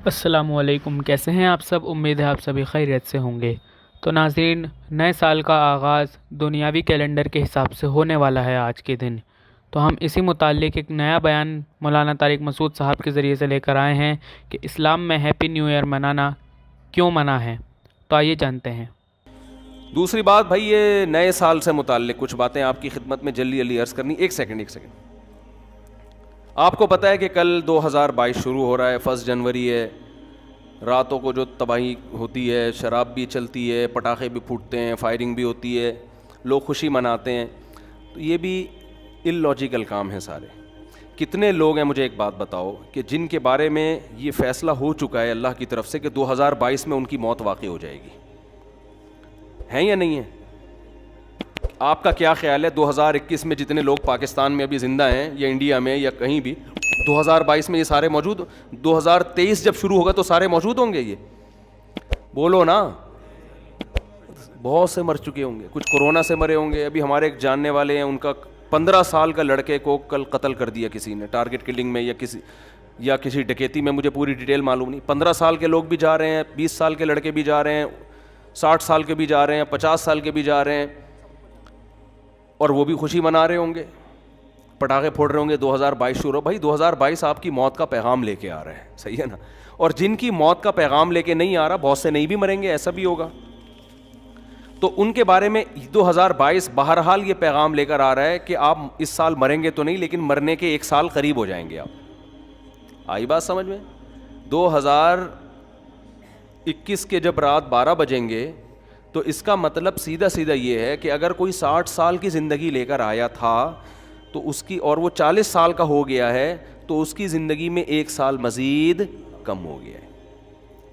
السلام علیکم، کیسے ہیں آپ سب؟ امید ہے آپ سبھی خیریت سے ہوں گے۔ تو ناظرین، نئے سال کا آغاز دنیاوی کیلنڈر کے حساب سے ہونے والا ہے آج کے دن۔ تو ہم اسی متعلق ایک نیا بیان مولانا طارق مسعود صاحب کے ذریعے سے لے کر آئے ہیں کہ اسلام میں ہیپی نیو ایئر منانا کیوں منع ہے۔ تو آئیے جانتے ہیں۔ دوسری بات بھائی، یہ نئے سال سے متعلق کچھ باتیں آپ کی خدمت میں جلدی عرض کرنی۔ ایک سیکنڈ آپ کو پتہ ہے کہ کل 2022 شروع ہو رہا ہے، 1 جنوری ہے۔ راتوں کو جو تباہی ہوتی ہے، شراب بھی چلتی ہے، پٹاخے بھی پھوٹتے ہیں، فائرنگ بھی ہوتی ہے، لوگ خوشی مناتے ہیں، تو یہ بھی اللاجیکل کام ہے سارے۔ کتنے لوگ ہیں، مجھے ایک بات بتاؤ، کہ جن کے بارے میں یہ فیصلہ ہو چکا ہے اللہ کی طرف سے کہ 2022 میں ان کی موت واقع ہو جائے گی؟ ہیں یا نہیں ہیں؟ آپ کا کیا خیال ہے 2021 میں جتنے لوگ پاکستان میں ابھی زندہ ہیں یا انڈیا میں یا کہیں بھی، 2022 میں یہ سارے موجود؟ 2023 جب شروع ہوگا تو سارے موجود ہوں گے؟ یہ بولو نا۔ بہت سے مر چکے ہوں گے، کچھ کورونا سے مرے ہوں گے۔ ابھی ہمارے ایک جاننے والے ہیں، ان کا 15 سال کا لڑکے کو کل قتل کر دیا کسی نے، ٹارگٹ کلنگ میں یا کسی ڈکیتی میں، مجھے پوری ڈیٹیل معلوم نہیں۔ 15 سال کے لوگ بھی جا رہے ہیں، 20 سال کے لڑکے بھی جا رہے ہیں، 60 سال کے بھی جا رہے ہیں، 50 سال کے بھی جا رہے ہیں، اور وہ بھی خوشی منا رہے ہوں گے، پٹاخے پھوڑ رہے ہوں گے۔ 2022 شروع، بھائی 2022 آپ کی موت کا پیغام لے کے آ رہا ہے، صحیح ہے نا؟ اور جن کی موت کا پیغام لے کے نہیں آ رہا، بہت سے نہیں بھی مریں گے، ایسا بھی ہوگا۔ تو ان کے بارے میں 2022 بہرحال یہ پیغام لے کر آ رہا ہے کہ آپ اس سال مریں گے تو نہیں، لیکن مرنے کے 1 سال قریب ہو جائیں گے آپ۔ آئی بات سمجھ میں؟ 2021 کے جب رات 12 بجیں گے تو اس کا مطلب سیدھا یہ ہے کہ اگر کوئی 60 سال کی زندگی لے کر آیا تھا تو اس کی، اور وہ 40 سال کا ہو گیا ہے، تو اس کی زندگی میں 1 سال مزید کم ہو گیا ہے۔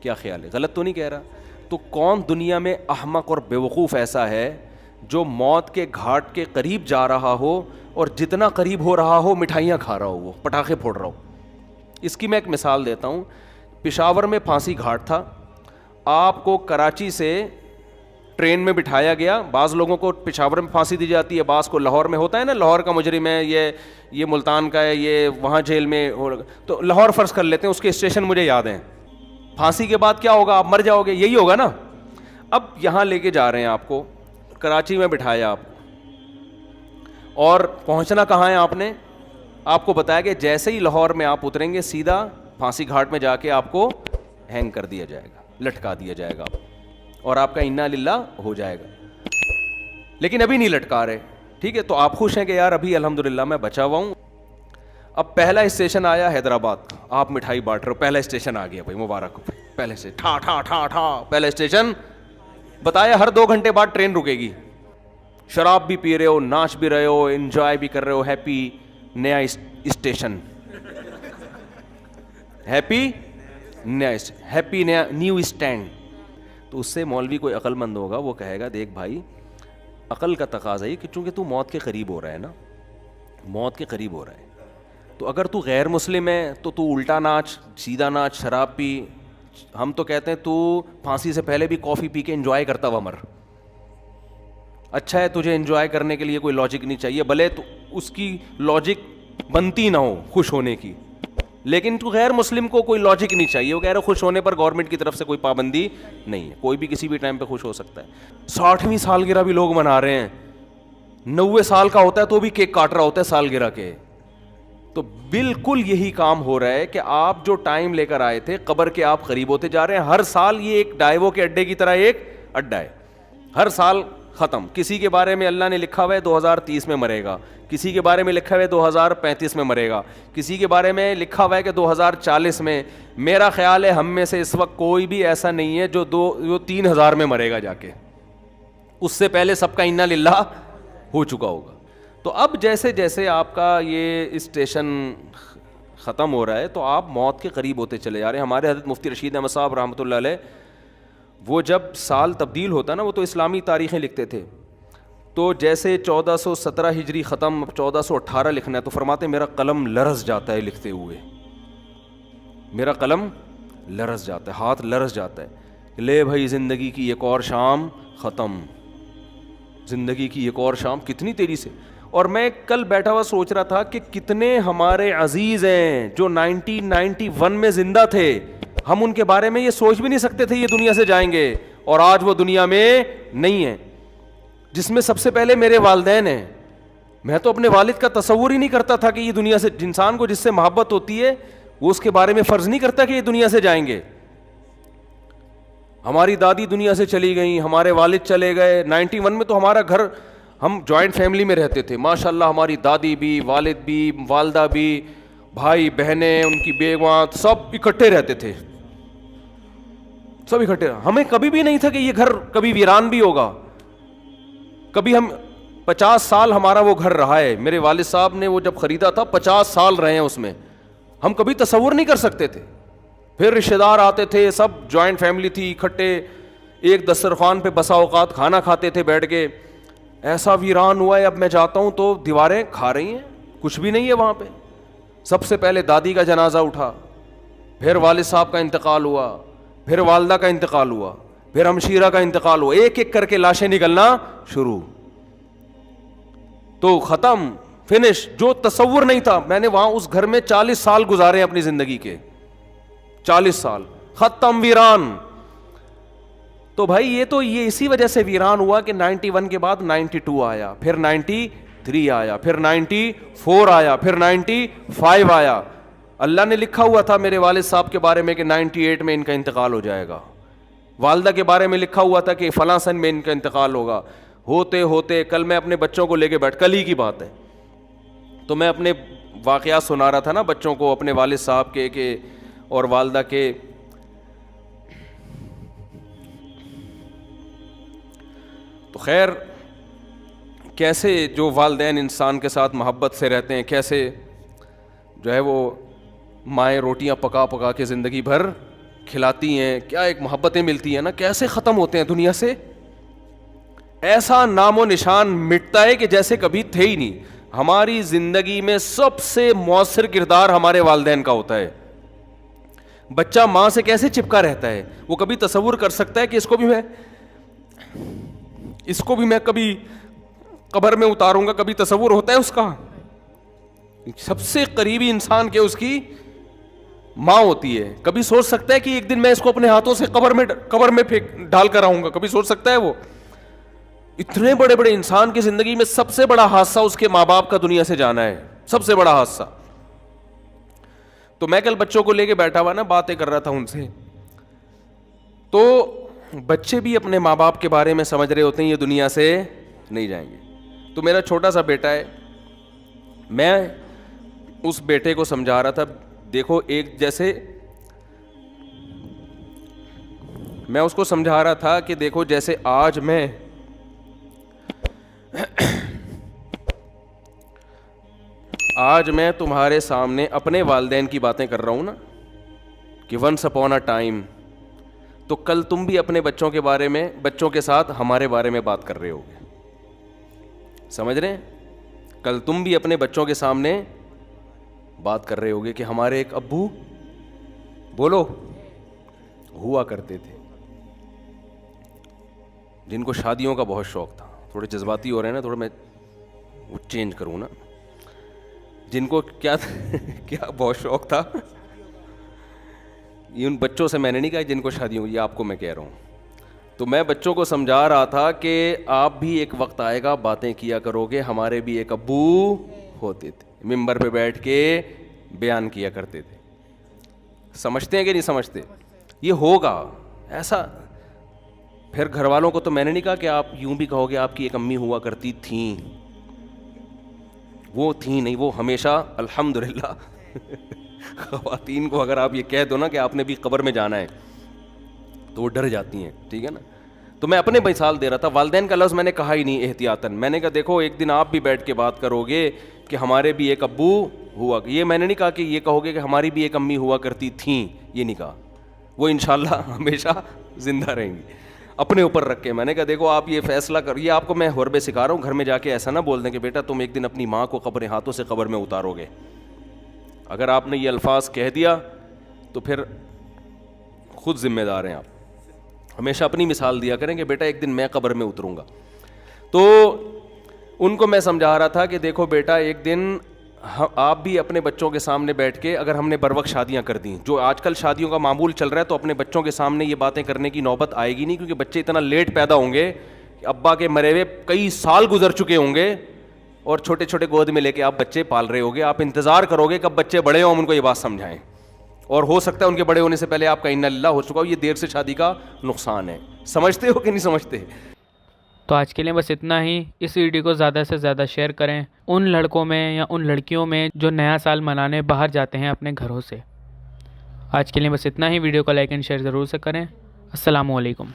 کیا خیال ہے؟ غلط تو نہیں کہہ رہا؟ تو کون دنیا میں احمق اور بیوقوف ایسا ہے جو موت کے گھاٹ کے قریب جا رہا ہو اور جتنا قریب ہو رہا ہو مٹھائیاں کھا رہا ہو، وہ پٹاخے پھوڑ رہا ہو؟ اس کی میں ایک مثال دیتا ہوں۔ پشاور میں پھانسی گھاٹ تھا، آپ کو کراچی سے ٹرین میں بٹھایا گیا۔ بعض لوگوں کو پشاور میں پھانسی دی جاتی ہے، بعض کو لاہور میں ہوتا ہے نا، لاہور کا مجرم ہے، یہ ملتان کا ہے، یہ وہاں جیل میں تو لاہور فرض کر لیتے ہیں، اس کے اسٹیشن مجھے یاد ہیں۔ پھانسی کے بعد کیا ہوگا؟ آپ مر جاؤ گے، یہی ہوگا نا۔ اب یہاں لے کے جا رہے ہیں آپ کو، کراچی میں بٹھایا آپ کو، اور پہنچنا کہاں ہے آپ نے؟ آپ کو بتایا کہ جیسے ہی لاہور میں آپ اتریں گے، سیدھا پھانسی گھاٹ میں جا کے آپ کو ہینگ کر دیا جائے گا، لٹکا دیا جائے گا، اور آپ کا انا للہ ہو جائے گا۔ لیکن ابھی نہیں لٹکا رہے، ٹھیک ہے؟ تو آپ خوش ہیں کہ یار ابھی الحمدللہ میں بچا ہوا ہوں۔ اب پہلا اسٹیشن آیا حیدرآباد کا، آپ مٹھائی بانٹ رہے ہو، پہلا اسٹیشن آ گیا بھائی، مبارک ہو۔ پہلے سے ٹھا ٹھا ٹھا ٹھا پہلا اسٹیشن بتایا، ہر 2 گھنٹے بعد ٹرین رکے گی۔ شراب بھی پی رہے ہو، ناچ بھی رہے ہو، انجوائے بھی کر رہے ہو، ہیپی نیا اسٹیشن، ہیپی نیا نیو اسٹینڈ۔ تو اس سے مولوی کوئی عقل مند ہوگا، وہ کہے گا دیکھ بھائی، عقل کا تقاضا ہے کہ چونکہ تو موت کے قریب ہو رہا ہے نا، موت کے قریب ہو رہا ہے، تو اگر تو غیر مسلم ہے تو الٹا ناچ، سیدھا ناچ، شراب پی۔ ہم تو کہتے ہیں تو پھانسی سے پہلے بھی کافی پی کے انجوائے کرتا ہوا مر۔ اچھا ہے، تجھے انجوائے کرنے کے لیے کوئی لاجک نہیں چاہیے، بھلے تو اس کی لاجک بنتی نہ ہو خوش ہونے کی، لیکن تو غیر مسلم کو کوئی لاجک نہیں چاہیے، وہ کہہ رہے خوش ہونے پر گورنمنٹ کی طرف سے کوئی پابندی نہیں ہے، کوئی بھی کسی بھی ٹائم پہ خوش ہو سکتا ہے۔ 60ویں سالگرہ بھی لوگ منا رہے ہیں، 90 سال کا ہوتا ہے تو بھی کیک کاٹ رہا ہوتا ہے سالگرہ کے۔ تو بالکل یہی کام ہو رہا ہے کہ آپ جو ٹائم لے کر آئے تھے، قبر کے آپ قریب ہوتے جا رہے ہیں۔ ہر سال یہ ایک ڈائیوو کے اڈے کی طرح ایک اڈا ہے، ہر سال ختم۔ کسی کے بارے میں اللہ نے لکھا ہوا ہے 2030 میں مرے گا، کسی کے بارے میں لکھا ہوا ہے 2035 میں مرے گا، کسی کے بارے میں لکھا ہوا ہے کہ 2040 میں۔ میرا خیال ہے ہم میں سے اس وقت کوئی بھی ایسا نہیں ہے جو 3000 میں مرے گا جا کے، اس سے پہلے سب کا انا للہ ہو چکا ہوگا۔ تو اب جیسے جیسے آپ کا یہ اسٹیشن ختم ہو رہا ہے تو آپ موت کے قریب ہوتے چلے جا رہے ہیں۔ ہمارے حضرت مفتی رشید احمد صاحب رحمۃ اللہ علیہ، وہ جب سال تبدیل ہوتا نا، وہ تو اسلامی تاریخیں لکھتے تھے، تو جیسے 1417 ہجری ختم، 1418 لکھنا ہے، تو فرماتے میرا قلم لرز جاتا ہے لکھتے ہوئے، میرا قلم لرز جاتا ہے، ہاتھ لرز جاتا ہے، لے بھائی زندگی کی ایک اور شام ختم، زندگی کی ایک اور شام کتنی تیزی سے۔ اور میں کل بیٹھا ہوا سوچ رہا تھا کہ کتنے ہمارے عزیز ہیں جو 1991 میں زندہ تھے، ہم ان کے بارے میں یہ سوچ بھی نہیں سکتے تھے یہ دنیا سے جائیں گے, اور آج وہ دنیا میں نہیں ہیں, جس میں سب سے پہلے میرے والدین ہیں. میں تو اپنے والد کا تصور ہی نہیں کرتا تھا کہ یہ دنیا سے, انسان کو جس سے محبت ہوتی ہے وہ اس کے بارے میں فرض نہیں کرتا کہ یہ دنیا سے جائیں گے. ہماری دادی دنیا سے چلی گئیں, ہمارے والد چلے گئے. 91 میں تو ہمارا گھر, ہم جوائنٹ فیملی میں رہتے تھے ماشاء اللہ, ہماری دادی بھی, والد بھی, والدہ بھی, بھائی بہنیں, ان کی بیویاں, سب اکٹھے رہتے تھے, سب اکٹھے. ہمیں کبھی بھی نہیں تھا کہ یہ گھر کبھی ویران بھی ہوگا. کبھی ہم 50 سال ہمارا وہ گھر رہا ہے, میرے والد صاحب نے وہ جب خریدا تھا 50 سال رہے ہیں اس میں, ہم کبھی تصور نہیں کر سکتے تھے. پھر رشتہ دار آتے تھے, سب جوائنٹ فیملی تھی, اکٹھے ایک دسترخوان پہ بسا اوقات کھانا کھاتے تھے بیٹھ کے. ایسا ویران ہوا ہے, اب میں جاتا ہوں تو دیواریں کھا رہی ہیں, کچھ بھی نہیں ہے وہاں پہ. سب سے پہلے دادی کا جنازہ اٹھا, پھر والد صاحب کا انتقال ہوا, پھر والدہ کا انتقال ہوا, پھر ہمشیرہ کا انتقال ہوا, ایک ایک کر کے لاشیں نکلنا شروع. تو ختم, فنش. جو تصور نہیں تھا, میں نے وہاں اس گھر میں 40 سال گزارے اپنی زندگی کے, 40 سال, ختم, ویران. تو بھائی یہ اسی وجہ سے ویران ہوا کہ 91 کے بعد 92 آیا, پھر 93 آیا, پھر 94 آیا, پھر 95 آیا. اللہ نے لکھا ہوا تھا میرے والد صاحب کے بارے میں کہ 98 میں ان کا انتقال ہو جائے گا. والدہ کے بارے میں لکھا ہوا تھا کہ فلاں سن میں ان کا انتقال ہوگا. ہوتے ہوتے کل میں اپنے بچوں کو لے کے کل ہی کی بات ہے, تو میں اپنے واقعات سنا رہا تھا نا بچوں کو, اپنے والد صاحب کے اور والدہ کے. تو خیر, کیسے جو والدین انسان کے ساتھ محبت سے رہتے ہیں, کیسے جو ہے وہ مائیں روٹیاں پکا پکا کے زندگی بھر کھلاتی ہیں, کیا ایک محبتیں ملتی ہیں نا, کیسے ختم ہوتے ہیں دنیا سے. ایسا نام و نشان مٹتا ہے کہ جیسے کبھی تھے ہی نہیں. ہماری زندگی میں سب سے مؤثر کردار ہمارے والدین کا ہوتا ہے. بچہ ماں سے کیسے چپکا رہتا ہے, وہ کبھی تصور کر سکتا ہے کہ اس کو بھی میں کبھی قبر میں اتاروں گا, کبھی تصور ہوتا ہے اس کا. سب سے قریبی انسان کے اس کی ماں ہوتی ہے. کبھی سوچ سکتا ہے کہ ایک دن میں اس کو اپنے ہاتھوں سے قبر میں ڈال کر آؤں گا, کبھی سوچ سکتا ہے وہ. اتنے بڑے بڑے انسان کی زندگی میں سب سے بڑا حادثہ اس کے ماں باپ کا دنیا سے جانا ہے, سب سے بڑا حادثہ. تو میں کل بچوں کو لے کے بیٹھا ہوا نا, باتیں کر رہا تھا ان سے, تو بچے بھی اپنے ماں باپ کے بارے میں سمجھ رہے ہوتے ہیں یہ دنیا سے نہیں جائیں گے. تو میرا چھوٹا سا بیٹا ہے, میں اس بیٹے کو سمجھا رہا تھا, دیکھو ایک جیسے میں اس کو سمجھا رہا تھا کہ دیکھو جیسے آج میں تمہارے سامنے اپنے والدین کی باتیں کر رہا ہوں نا کہ ونس اپون اے ٹائم, تو کل تم بھی اپنے بچوں کے بارے میں, بچوں کے ساتھ ہمارے بارے میں بات کر رہے ہوگے. سمجھ رہے ہیں, کل تم بھی اپنے بچوں کے سامنے بات کر رہے ہوگے کہ ہمارے ایک ابو, بولو, ہوا کرتے تھے جن کو شادیوں کا بہت شوق تھا. تھوڑے جذباتی ہو رہے ہیں نا, تھوڑا میں وہ چینج کروں نا. جن کو کیا بہت شوق تھا, یہ ان بچوں سے میں نے نہیں کہا جن کو شادیوں, یہ آپ کو میں کہہ رہا ہوں. تو میں بچوں کو سمجھا رہا تھا کہ آپ بھی ایک وقت آئے گا باتیں کیا کرو گے, ہمارے بھی ایک ابو ہوتے تھے, ممبر پہ بیٹھ کے بیان کیا کرتے تھے. سمجھتے ہیں کہ نہیں سمجھتے, یہ ہوگا ایسا. پھر گھر والوں کو تو میں نے نہیں کہا کہ آپ یوں بھی کہو گے آپ کی ایک امی ہوا کرتی تھیں, وہ تھیں نہیں, وہ ہمیشہ الحمدللہ. خواتین کو اگر آپ یہ کہہ دو نا کہ آپ نے بھی قبر میں جانا ہے تو وہ ڈر جاتی ہیں, ٹھیک ہے نا. تو میں اپنے مثال دے رہا تھا, والدین کا لفظ میں نے کہا ہی نہیں احتیاطاً. میں نے کہا دیکھو ایک دن آپ بھی بیٹھ کے بات کرو گے کہ ہمارے بھی ایک ابو ہوا, یہ میں نے نہیں کہا کہ یہ کہو گے کہ ہماری بھی ایک امی ہوا کرتی تھیں, یہ نہیں کہا. وہ انشاءاللہ ہمیشہ زندہ رہیں گی. اپنے اوپر رکھ کے میں نے کہا دیکھو آپ یہ فیصلہ کر, یہ آپ کو میں حربے سکھا رہا ہوں, گھر میں جا کے ایسا نہ بول دیں کہ بیٹا تم ایک دن اپنی ماں کو ہاتھوں سے قبر میں اتارو گے. اگر آپ نے یہ الفاظ کہہ دیا تو پھر خود ذمہ دار ہیں آپ. ہمیشہ اپنی مثال دیا کریں کہ بیٹا ایک دن میں قبر میں اتروں گا. تو ان کو میں سمجھا رہا تھا کہ دیکھو بیٹا ایک دن آپ بھی اپنے بچوں کے سامنے بیٹھ کے اگر ہم نے بر وقت شادیاں کر دیں، جو آج کل شادیوں کا معمول چل رہا ہے، تو اپنے بچوں کے سامنے یہ باتیں کرنے کی نوبت آئے گی نہیں، کیونکہ بچے اتنا لیٹ پیدا ہوں گے کہ ابا کے مرے ہوئے کئی سال گزر چکے ہوں گے اور چھوٹے چھوٹے گود میں لے کے آپ بچے پال رہے ہوگے. آپ انتظار کرو گے کب بچے بڑے ہوں ہم ان کو یہ بات سمجھائیں، اور ہو سکتا ہے ان کے بڑے ہونے سے پہلے آپ کا انا للہ ہو چکا ہو. یہ دیر سے شادی کا نقصان ہے. سمجھتے ہو کہ نہیں سمجھتے؟ تو آج کے لیے بس اتنا ہی. اس ویڈیو کو زیادہ سے زیادہ شیئر کریں ان لڑکوں میں یا ان لڑکیوں میں جو نیا سال منانے باہر جاتے ہیں اپنے گھروں سے. آج کے لیے بس اتنا ہی. ویڈیو کو لائک اینڈ شیئر ضرور سے کریں. السلام علیکم.